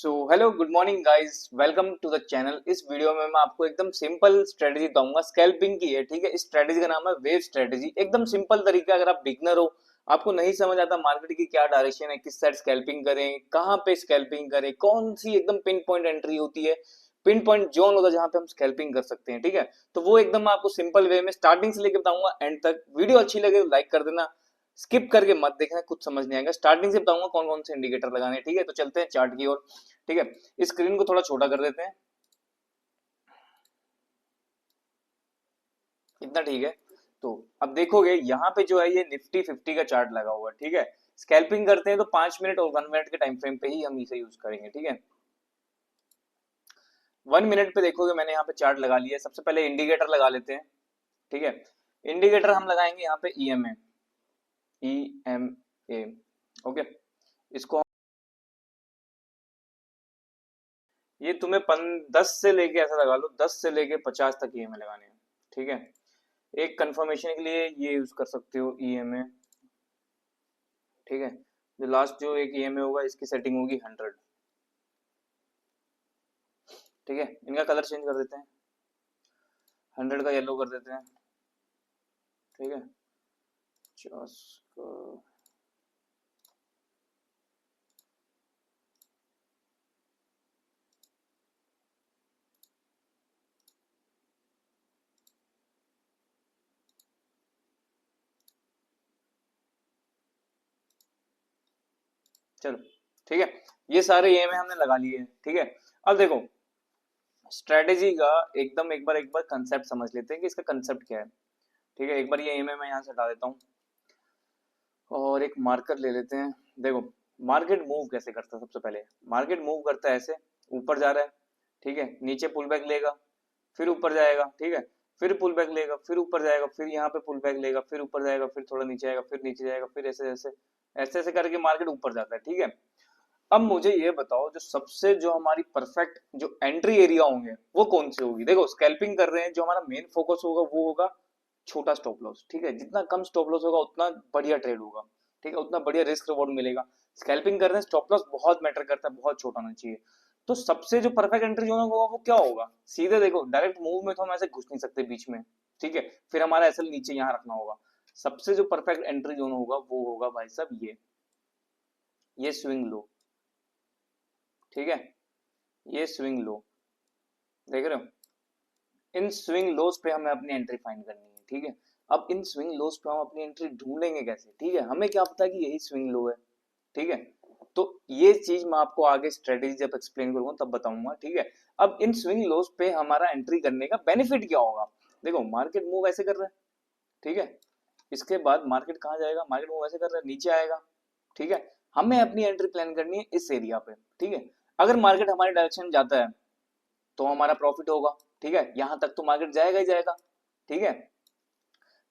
So hello good morning guys, welcome to the channel. इस video में मैं आपको एकदम सिंपल स्ट्रेटजी दूंगा, स्कैल्पिंग की है। ठीक है, इस स्ट्रेटजी का नाम है वेव स्ट्रेटजी। एकदम सिंपल तरीका, अगर आप बिगनर हो, आपको नहीं समझ आता मार्केट की क्या डायरेक्शन है, किस साइड स्कैल्पिंग करें, कहाँ पे स्कैल्पिंग करें, कौन सी एकदम पिन पॉइंट एंट्री होती है, पिन पॉइंट जोन होता है जहां पे हम स्कैल्पिंग कर सकते हैं। ठीक है, तो वो एकदम मैं आपको सिंपल वे में स्टार्टिंग से लेके बताऊंगा एंड तक। वीडियो अच्छी लगे तो लाइक कर देना, स्किप करके मत देखना, कुछ समझ नहीं आएगा। स्टार्टिंग से बताऊंगा कौन कौन से इंडिकेटर लगाने हैं। ठीक है, तो चलते हैं चार्ट की ओर। ठीक है, स्क्रीन को थोड़ा छोटा कर देते हैं, इतना ठीक है। तो अब देखोगे यहाँ पे जो है ये निफ्टी 50 का चार्ट लगा हुआ है। ठीक है, स्कैल्पिंग करते हैं तो 5 मिनट और 1 मिनट के टाइम फ्रेम पे ही हम इसे यूज करेंगे। ठीक है, 1 मिनट पे देखोगे मैंने यहाँ पे चार्ट लगा लिया है। सबसे पहले इंडिकेटर लगा लेते हैं। ठीक है, इंडिकेटर हम लगाएंगे यहाँ पे ईएमए, ईएमए। ओके, इसको ये तुम्हें 10 से लेके ऐसा लगा लो, 10 से लेके 50 तक ईएमए लगाने हैं। ठीक है, एक कंफर्मेशन के लिए ये यूज कर सकते हो ईएमए। ठीक है, जो लास्ट जो एक ईएमए होगा इसकी सेटिंग होगी 100। ठीक है, इनका कलर चेंज कर देते हैं, 100 का येलो कर देते हैं। ठीक है, 50 का, चलो ठीक है, ये सारे ईएमए हमने लगा लिए हैं। ठीक है, अब देखो स्ट्रेटेजी का एकदम एक बार कंसेप्ट समझ लेते हैं कि इसका कंसेप्ट क्या है। ठीक है, एक बार ये ईएमए मैं यहाँ से हटा देता हूँ और एक मार्कर ले लेते हैं। देखो मार्केट मूव कैसे करता है, सबसे पहले मार्केट मूव करता है ऐसे, ऊपर जा रहा है। ठीक है, नीचे पुल बैक लेगा, फिर ऊपर जाएगा। ठीक है, फिर पुल बैक लेगा, फिर ऊपर जाएगा, फिर यहाँ पे पुल बैक लेगा, फिर ऊपर जाएगा, फिर थोड़ा नीचे आएगा, फिर नीचे जाएगा, फिर ऐसे ऐसे ऐसे ऐसे करके मार्केट ऊपर जाता है। ठीक है, अब मुझे ये बताओ जो सबसे जो हमारी परफेक्ट जो एंट्री एरिया होंगे वो कौन सी होगी। देखो स्कैल्पिंग कर रहे हैं, जो हमारा मेन फोकस होगा वो होगा छोटा स्टॉप लॉस। ठीक है, जितना कम स्टॉप लॉस होगा उतना बढ़िया ट्रेड होगा। ठीक है, उतना बढ़िया रिस्क रिवॉर्ड मिलेगा। स्कैल्पिंग कर रहे हैं, स्टॉप लॉस बहुत मैटर करता है, बहुत छोटा होना चाहिए। तो सबसे जो परफेक्ट एंट्री जोन होगा वो क्या होगा, सीधे देखो डायरेक्ट मूव में तो हम ऐसे घुस नहीं सकते बीच में। ठीक है, फिर हमारा एसएल नीचे यहाँ रखना होगा। सबसे जो परफेक्ट एंट्री जोन होगा वो होगा भाई साहब ये स्विंग लो। ठीक है, ये स्विंग लो, देख रहे हो, इन स्विंग लोज पे हमें अपनी एंट्री फाइंड करनी है। ठीक है, अब इन स्विंग लोज पे हम अपनी एंट्री ढूंढेंगे कैसे। ठीक है, हमें क्या पता कि यही स्विंग लो है। ठीक है, तो ये चीज मैं आपको आगे स्ट्रेटेजी जब एक्सप्लेन करूंगा तब बताऊंगा। ठीक है, अब इन स्विंग लोज पे हमारा एंट्री करने का बेनिफिट क्या होगा। देखो मार्केट मूव ऐसे कर रहा है। ठीक है, इसके बाद मार्केट कहाँ जाएगा, मार्केट मूव ऐसे कर रहा है, नीचे आएगा। ठीक है, हमें अपनी एंट्री प्लान करनी है इस एरिया पे। ठीक है, अगर मार्केट हमारी डायरेक्शन में जाता है तो हमारा प्रॉफिट होगा। ठीक है, यहां तक तो मार्केट जाएगा ही जाएगा। ठीक है,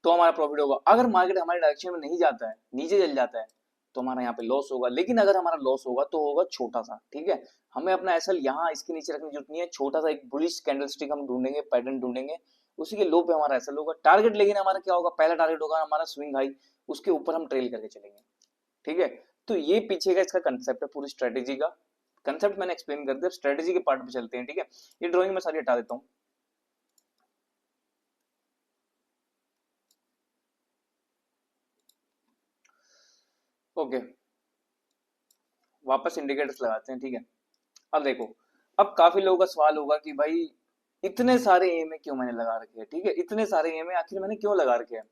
तो हमारा प्रॉफिट होगा। अगर मार्केट हमारे डायरेक्शन में नहीं जाता है, नीचे चल जाता है, तो हमारा यहाँ पे लॉस होगा। लेकिन अगर हमारा लॉस होगा तो होगा छोटा सा। ठीक है, हमें अपना एसएल यहाँ इसके नीचे रखने की जरूरत नहीं है। छोटा सा एक बुलिश कैंडलस्टिक हम ढूंढेंगे, पैटर्न ढूंढेंगे, उसी के लो पे हमारा एसएल होगा। टारगेट लेकिन हमारा क्या होगा, पहला टारगेट होगा हमारा स्विंग हाई, उसके ऊपर हम ट्रेल करके चलेंगे। ठीक है, तो ये पीछे का इसका कंसेप्ट है, पूरी स्ट्रेटेजी का कंसेप्ट मैंने एक्सप्लेन कर दिया। स्ट्रेटेजी के पार्ट पे चलते हैं। ठीक है, ये ड्रॉइंग में सारी हटा देता हूँ। ओके, वापस इंडिकेटर्स लगाते हैं। ठीक है, अब देखो, अब काफी लोगों का सवाल होगा कि भाई इतने सारे एम क्यों मैंने लगा रखे हैं। ठीक है, इतने सारे एम आखिर मैंने क्यों लगा रखे हैं।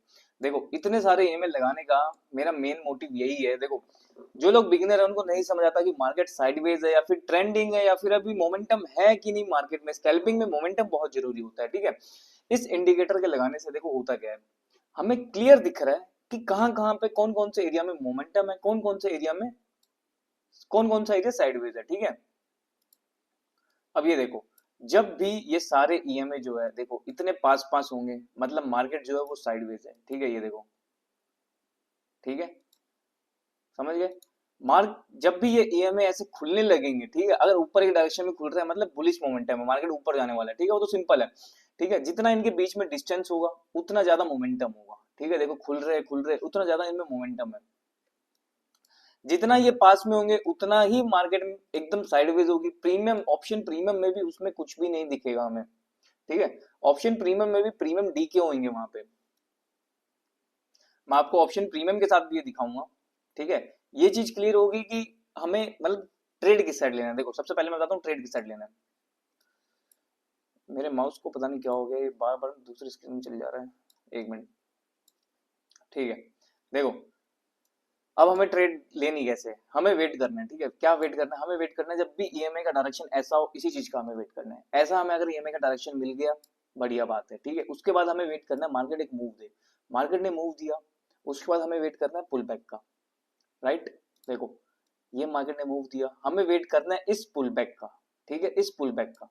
देखो इतने सारे एम लगाने का मेरा मेन मोटिव यही है। देखो जो लोग बिगिनर है उनको नहीं समझ आता कि मार्केट साइडवेज है या फिर ट्रेंडिंग है या फिर अभी मोमेंटम है कि नहीं मार्केट में। स्कैल्पिंग में मोमेंटम बहुत जरूरी होता है। ठीक है, इस इंडिकेटर के लगाने से देखो होता क्या है, हमें क्लियर दिख रहा है कि कहाँ कहाँ पे कौन कौन से एरिया में मोमेंटम है, कौन कौन से एरिया में कौन कौन सा एरिया साइडवेज है। ठीक है, अब ये देखो जब भी ये सारे ईएमए जो है देखो इतने पास पास होंगे, मतलब मार्केट जो है वो साइडवेज है। ठीक है, ये देखो, ठीक है, समझ गए। मार्क जब भी ये ईएमए ऐसे खुलने लगेंगे, ठीक है, अगर ऊपर एक डायरेक्शन में खुल रहा है मतलब बुलिश मोमेंटम है, मार्केट ऊपर जाने वाला है। ठीक है, वो तो सिंपल है। ठीक है, जितना इनके बीच में डिस्टेंस होगा उतना ज्यादा मोमेंटम होगा। ठीक है, देखो खुल रहे उतना ज्यादा इनमें मोमेंटम है। जितना ये पास में होंगे उतना ही मार्केट में एकदम साइडवेज होगी। प्रीमियम ऑप्शन प्रीमियम में भी उसमें कुछ भी नहीं दिखेगा हमें, ठीक है। ऑप्शन प्रीमियम में भी प्रीमियम डी के होंगे वहां पे, मैं आपको ऑप्शन प्रीमियम के साथ भी ये दिखाऊंगा, ठीक है। ये चीज क्लियर होगी कि हमें मतलब ट्रेड किस साइड लेना है। देखो सबसे पहले मैं बताता हूँ ट्रेड किस साइड लेना है। मेरे माउस को पता नहीं क्या हो गया, ये बार बार दूसरी स्क्रीन में चले जा रहा है, एक मिनट, ठीक है। देखो अब हमें ट्रेड लेनी कैसे, हमें वेट करना है, ठीक है। क्या वेट करना है, हमें वेट करना है जब भी ईएमआई का डायरेक्शन ऐसा हो, इसी चीज का हमें वेट करना है। ऐसा हमें अगर ईएमआई का डायरेक्शन मिल गया बढ़िया बात है, ठीक है। उसके बाद हमें वेट करना है मार्केट एक मूव दे, मार्केट ने मूव दिया, उसके बाद हमें वेट करना है पुल बैक का, राइट। देखो ये मार्केट ने मूव दिया, हमें वेट करना है इस पुल बैक का, ठीक है, इस पुल बैक का।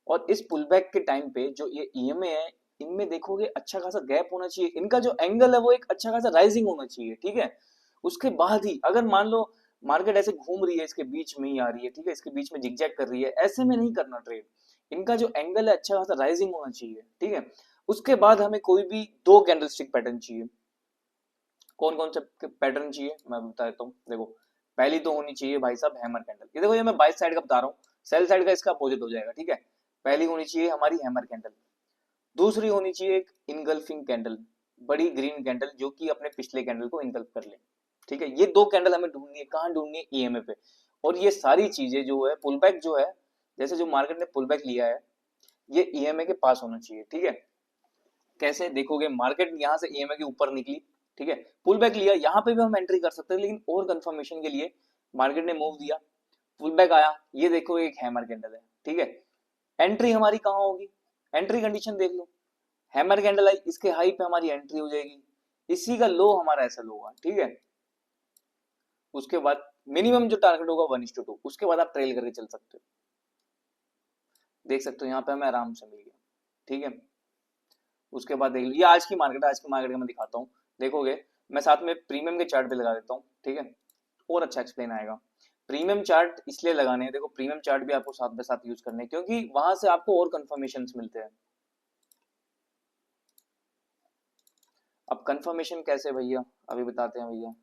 और इस पुल बैक के टाइम पे जो ये ईएमए है, इनमें देखोगे अच्छा खासा गैप होना चाहिए, इनका जो एंगल है वो एक अच्छा खासा राइजिंग होना चाहिए, ठीक है। उसके बाद ही अगर मान लो मार्केट ऐसे घूम रही है, इसके बीच में ही आ रही है, ठीक है, इसके बीच में जिगजैग कर रही है, ऐसे में नहीं करना ट्रेड। इनका जो एंगल है अच्छा खासा राइजिंग होना चाहिए, ठीक है। उसके बाद हमें कोई भी दो कैंडलस्टिक पैटर्न चाहिए। कौन कौन से पैटर्न चाहिए मैं बता देता हूँ। देखो पहली तो होनी चाहिए भाई साहब हैमर कैंडल। ये देखो ये मैं बाई साइड का बता रहा हूँ, सेल साइड का इसका अपोजिट हो जाएगा, ठीक है। पहली होनी चाहिए हमारी हैमर कैंडल, दूसरी होनी चाहिए एक इनगल्फिंग कैंडल, बड़ी ग्रीन कैंडल जो कि अपने पिछले कैंडल को इनगल्फ कर ले, ठीक है। ये दो कैंडल हमें ढूंढनी है, कहाँ ढूंढनी है, ईएमए पे। और ये सारी चीजें जो है पुल बैक जो है, जैसे जो मार्केट ने पुल बैक लिया है, ये ईएमए के पास होना चाहिए, ठीक है। कैसे देखोगे, मार्केट यहाँ से ईएमए के ऊपर निकली, ठीक है, पुल बैक लिया, यहाँ पे भी हम एंट्री कर सकते हैं, लेकिन और कंफर्मेशन के लिए मार्केट ने मूव दिया, पुल बैक आया, ये देखो एक हैमर कैंडल है, ठीक है। एंट्री हमारी कहाँ होगी, एंट्री कंडीशन देख लो, हैमर कैंडल आई, इसके हाई पे हमारी एंट्री हो जाएगी, इसी का लो हमारा ऐसा लो होगा, ठीक है। उसके बाद मिनिमम जो टारगेट होगा 1:2, उसके बाद आप ट्रेल करके चल सकते हो, देख सकते हो यहाँ पे हमें आराम से मिल गया, ठीक है। उसके बाद देख लो ये आज की मार्केट है, आज की मार्केट का मैं दिखाता हूँ, देखोगे मैं साथ में प्रीमियम के चार्ट पे लगा देता हूँ, ठीक है, और अच्छा एक्सप्लेन आएगा। प्रीमियम चार्ट इसलिए लगाने हैं, देखो प्रीमियम चार्ट भी आपको साथ में साथ यूज करने हैं, क्योंकि वहां से आपको और कंफर्मेशन मिलते हैं। अब कंफर्मेशन कैसे भैया, अभी बताते हैं भैया।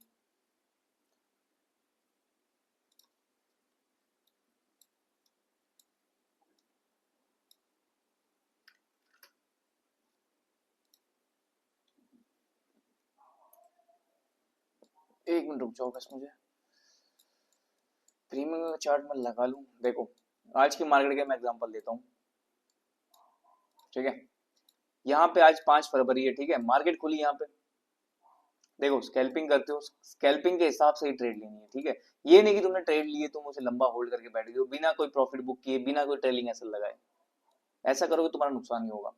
एक मिनट रुक जाओ बस, मुझे प्रीमियम का चार्ट मैं लगा लूं। देखो आज की मार्केट के मैं एग्जांपल देता हूँ, ठीक है। यहाँ पे आज 5 फरवरी है, ठीक है, मार्केट खुली यहाँ पे, देखो स्कैल्पिंग करते हो, स्कैल्पिंग के हिसाब से ही ट्रेड लेनी है, ठीक है। ये नहीं कि तुमने ट्रेड लिए तुम उसे लंबा होल्ड करके बैठ गए हो बिना कोई प्रॉफिट बुक किए, बिना कोई ट्रेलिंग एसएल लगाए, ऐसा करोगे तुम्हारा नुकसान ही होगा।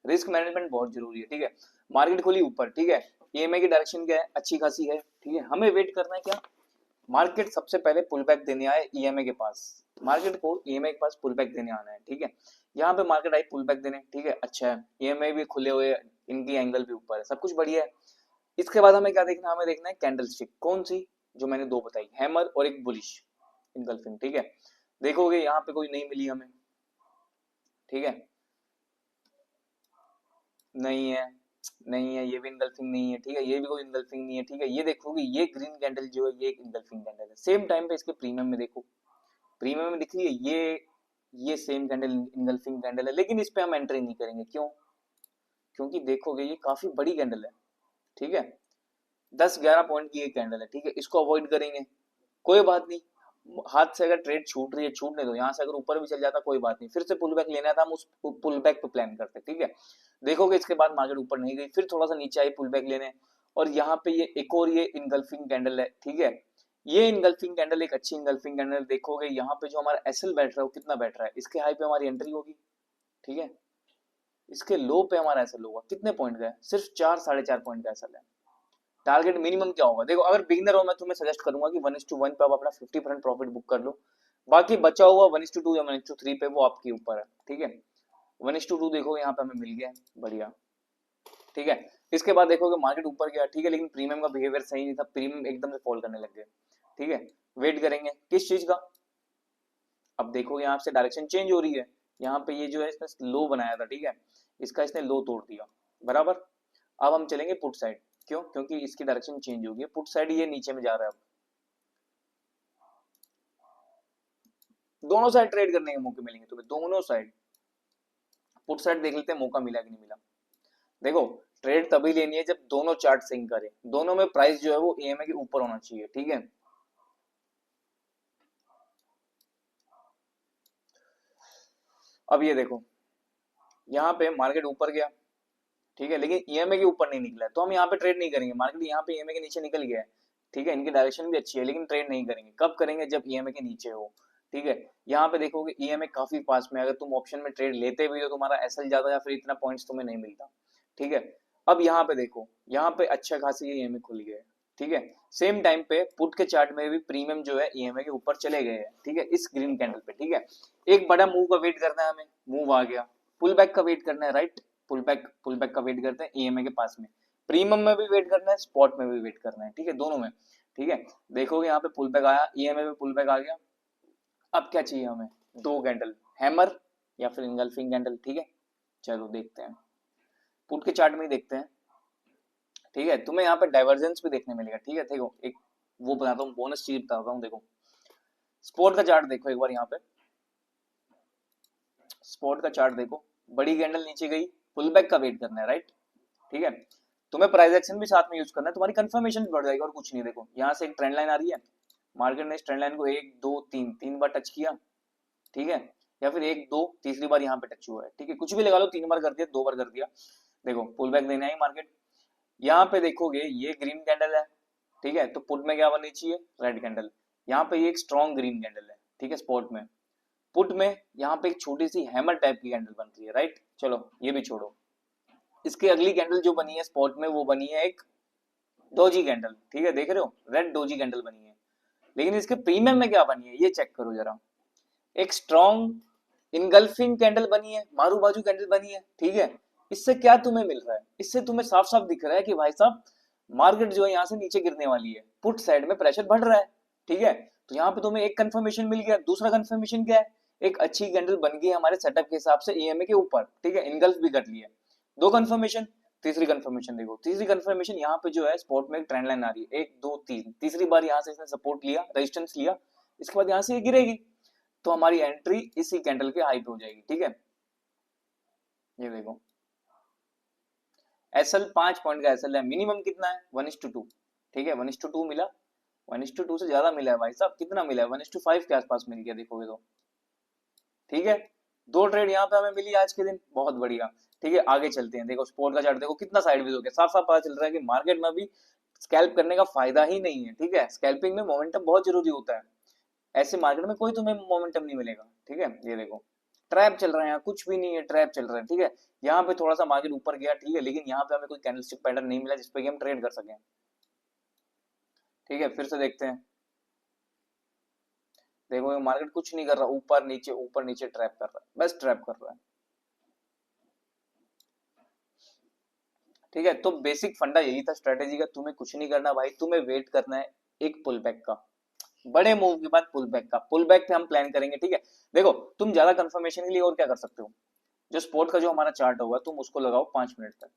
रिस्क मैनेजमेंट बहुत जरूरी है, ठीक है। मार्केट खुली ऊपर, ठीक है, ईएमआई की डायरेक्शन क्या है, अच्छी खासी है, ठीक है। हमें वेट करना है क्या, मार्केट सबसे पहले पुल बैक देने आए ईएमआई के पास, मार्केट को ईएमआई के पास पुल बैक देने आना है, ठीक है। यहाँ पे मार्केट आई पुल बैक देने, ठीक है, अच्छा है, ईएमआई भी खुले हुए, इनकी एंगल भी ऊपर है, सब कुछ बढ़िया है। इसके बाद हमें क्या देखना है, हमें देखना है कैंडल स्टिक, कौन सी, जो मैंने दो बताई, हैमर और एक बुलिश इनगल्फिंग, ठीक है। देखोगे यहाँ पे कोई नहीं मिली हमें, ठीक है, नहीं है, नहीं है, ये भी इनगल्फिंग नहीं है, ठीक है, ये भी कोई इनगल्फिंग नहीं है, ठीक है। ये देखोगे ये ग्रीन कैंडल जो है ये एक इनगल्फिंग कैंडल है, सेम टाइम पे इसके प्रीमियम में देखो, प्रीमियम में दिख रही है ये सेम कैंडल इनगल्फिंग कैंडल है, लेकिन इस पे हम एंट्री नहीं करेंगे, क्यों, क्योंकि देखोगे ये काफी बड़ी कैंडल है, ठीक है, 10-11 पॉइंट की एक कैंडल है, ठीक है, इसको अवॉइड करेंगे, कोई बात नहीं, हाथ से अगर ट्रेड छूट रही है छूटने दो, यहाँ से अगर ऊपर भी चल जाता कोई बात नहीं, फिर से पुल बैक लेना था, हम उस पुल बैक पे प्लान करते, ठीक है। देखोगे इसके बाद मार्केट ऊपर नहीं गई, फिर थोड़ा सा नीचे आई पुल बैक लेने, और यहाँ पे ये एक और ये इनगल्फिंग कैंडल है, ठीक है। ये इनगल्फिंग कैंडल एक अच्छी इनगल्फिंग कैंडल, देखोगे यहाँ पे जो हमारा एसएल बैठ रहा है वो कितना बैठ रहा है, इसके हाई पे हमारी एंट्री होगी, ठीक है, इसके लो पे हमारा एसएल होगा, कितने पॉइंट का है, सिर्फ 4-4.5 पॉइंट का एसएल है। टारगेट मिनिमम क्या होगा, देखो अगर बिगिनर हो मैं तुम्हें सजेस्ट करूंगा कि 1:1 पे आप अपना 50% प्रॉफिट बुक कर लो, बाकी बचा हुआ 1:2 या 1:3 पे वो आपके ऊपर है, ठीक है। 1:2 देखो यहाँ पे हमें मिल गया, बढ़िया, ठीक है। इसके बाद देखोगे मार्केट ऊपर गया, ठीक है, लेकिन प्रीमियम का बिहेवियर सही नहीं था, प्रीमियम एकदम से फॉल करने लग गए, ठीक है। वेट करेंगे किस चीज का, अब देखोगे यहाँ से डायरेक्शन चेंज हो रही है, यहाँ पे ये जो है इसने लो बनाया था, ठीक है, इसका इसने लो तोड़ दिया, बराबर। अब हम चलेंगे पुट साइड, क्यों, क्योंकि इसकी डायरेक्शन चेंज होगी, पुट साइड ये नीचे में जा रहा है अब, दोनों साइड ट्रेड करने के मौके मिलेंगे तुम्हें, दोनों साइड। पुट साइड देख लेते हैं मौका मिला कि नहीं मिला। देखो ट्रेड तभी लेनी है जब दोनों चार्ट सिंक करे, दोनों में प्राइस जो है वो ईएमए के ऊपर होना चाहिए, ठीक है। अब ये देखो यहाँ पे मार्केट ऊपर गया, ठीक है, लेकिन ईएमए के ऊपर नहीं निकला है, तो हम यहाँ पे ट्रेड नहीं करेंगे। मार्केट यहाँ पे ईएमए के नीचे निकल गया है, ठीक है, इनकी डायरेक्शन भी अच्छी है, लेकिन ट्रेड नहीं करेंगे। कब करेंगे? जब ईएमए के नीचे हो, ठीक है। यहाँ पे देखोगे ईएमए काफी पास में, अगर तुम ऑप्शन में ट्रेड लेते भी हो तो तुम्हारा एसएल ज्यादा या फिर इतना पॉइंट्स तुम्हें नहीं मिलता, ठीक है। अब यहाँ पे देखो, यहाँ पे अच्छा खासी ईएमए खुल गया है, ठीक है। सेम टाइम पे पुट के चार्ट में भी प्रीमियम जो है ईएमए के ऊपर चले गए हैं, ठीक है, इस ग्रीन कैंडल पे, ठीक है। एक बड़ा मूव का वेट करना है हमें, मूव आ गया, पुल बैक का वेट करना है, राइट, पुल बैक का वेट करते हैं ईएमए के पास में, प्रीमियम में भी वेट करना है, स्पॉट में भी वेट करना है, ठीक है, दोनों में, ठीक है। देखोगे यहाँ पे पुल बैक आया, ईएमए पे पुल बैक आ गया। अब क्या चाहिए हमें? दो कैंडल, हैमर या फिर इंगल्फिंग कैंडल, ठीक है। चलो देखते हैं, पुट के चार्ट में ही देखते हैं, ठीक है। तुम्हें यहाँ पे डाइवर्जेंस भी देखने मिलेगा, ठीक है। देखो एक वो बताता हूँ, बोनस चीज बताता हूँ। देखो स्पॉट का चार्ट देखो एक बार, यहाँ पे स्पॉट का चार्ट देखो, बड़ी कैंडल नीचे गई, पुल बैक का वेट करना है, राइट, ठीक है। तुम्हें प्राइस एक्शन भी साथ में यूज करना है, तुम्हारी कंफर्मेशन भी बढ़ जाएगी और कुछ नहीं। देखो यहाँ से एक ट्रेंड लाइन आ रही है, मार्केट ने इस ट्रेंड लाइन को एक दो तीन बार टच किया, ठीक है, या फिर एक दो तीसरी बार यहाँ पे टच हुआ है, ठीक है, कुछ भी लगा लो, 3 बार कर दिया, 2 बार कर दिया। देखो पुल बैक देने आई मार्केट, यहाँ पे देखोगे ये ग्रीन कैंडल है, ठीक है, तो पुट में क्या बननी चाहिए? Red candle. यहाँ पे ये एक स्ट्रॉन्ग ग्रीन कैंडल है, ठीक है, स्पॉट में। पुट में यहाँ पे एक छोटी सी हैमर टाइप की कैंडल बन रही है, राइट। चलो ये भी छोड़ो, इसकी अगली कैंडल जो बनी है स्पॉट में, वो बनी है एक डोजी कैंडल, ठीक है, देख रहे हो, रेड डोजी कैंडल बनी है। लेकिन इसके प्रीमियम में क्या बनी है ये चेक करो जरा, एक स्ट्रॉन्ग इनगल्फिंग कैंडल बनी है, मारू बाजू कैंडल बनी है, ठीक है। इससे क्या तुम्हें मिल रहा है? इससे तुम्हें साफ साफ दिख रहा है कि भाई साहब मार्केट जो है यहाँ से नीचे गिरने वाली है, पुट साइड में प्रेशर बढ़ रहा है, ठीक है। तो यहाँ पे तुम्हें एक कंफर्मेशन मिल गया। दूसरा कंफर्मेशन क्या है? एक अच्छी कैंडल बन गई है हमारे सेटअप के हिसाब से ईएमए के ऊपर, ठीक है, इनगल्फ भी कर लिया। दो कंफर्मेशन। तीसरी कंफर्मेशन देखो, तीसरी कंफर्मेशन यहाँ पे जो है स्पॉट में एक ट्रेंड लाइन आ रही है, एक दो तीन, तीसरी बार यहाँ से इसने सपोर्ट लिया, रेजिस्टेंस लिया, इसके बाद यहाँ से ये गिरेगी, तो हमारी एंट्री इसी कैंडल के हाई पे हो जाएगी, ठीक है। ये देखो एसएल 5 पॉइंट का एसएल है, मिनिमम कितना है? 1:2, ठीक है, 1:2 मिला, 1:2 से ज्यादा मिला है भाई साहब, कितना मिला है? 1:5 के आसपास मिल गया, देखोगे तो, ठीक है। दो ट्रेड यहाँ पे हमें मिली आज के दिन, बहुत बढ़िया, ठीक है। आगे चलते हैं, देखो स्पोर्ट का चार्ट देखो कितना साइडवेज हो गया, साफ साफ पता चल रहा है कि मार्केट में अभी स्कैल्प करने का फायदा ही नहीं है, ठीक है। स्कैल्पिंग में मोमेंटम बहुत जरूरी होता है, ऐसे मार्केट में कोई तुम्हें मोमेंटम नहीं मिलेगा, ठीक है। ये देखो ट्रैप चल रहा है, यहाँ कुछ भी नहीं है, ट्रैप चल रहा है, ठीक है। यहाँ पे थोड़ा सा मार्केट ऊपर गया, ठीक है, लेकिन यहाँ पे हमें कोई कैंडलस्टिक पैटर्न नहीं मिला जिसपे कि हम ट्रेड कर सकें, ठीक है। फिर से देखते हैं, देखो मार्केट कुछ नहीं कर रहा, ऊपर नीचे ट्रैप कर रहा है, बस ट्रैप कर रहा है, ठीक है। तो बेसिक फंडा यही था स्ट्रेटेजी का, तुम्हें कुछ नहीं करना भाई, तुम्हें वेट करना है एक पुल बैक का, बड़े मूव के बाद पुल बैक का, पुल बैक पे हम प्लान करेंगे, ठीक है। देखो तुम ज्यादा कंफर्मेशन के लिए और क्या कर सकते हो, जो स्पोर्ट का जो हमारा चार्ट होगा तुम उसको लगाओ 5 मिनट तक,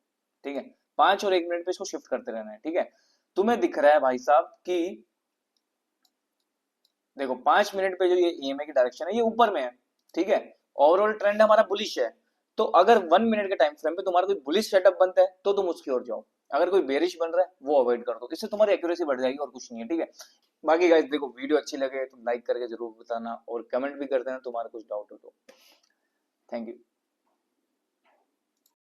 ठीक है, 5 और 1 मिनट पे इसको शिफ्ट करते रहना है, ठीक है। तुम्हें दिख रहा है भाई साहब कि देखो 5 मिनट पे जो ये ईएमए की डायरेक्शन है ये ऊपर में है, ठीक है, ओवरऑल ट्रेंड हमारा बुलिश है। तो अगर 1 मिनट के टाइम फ्रेम पे तुम्हारा कोई बुलिश सेटअप बनता है तो तुम उसकी ओर जाओ, अगर कोई बेरिश बन रहा है वो अवॉइड कर दो, इससे तुम्हारी एक्यूरेसी बढ़ जाएगी और कुछ नहीं है, ठीक है। बाकी गाइस देखो वीडियो अच्छी लगे तो लाइक करके जरूर बताना और कमेंट भी कर देना तुम्हारा कुछ डाउट हो तो। Thank you.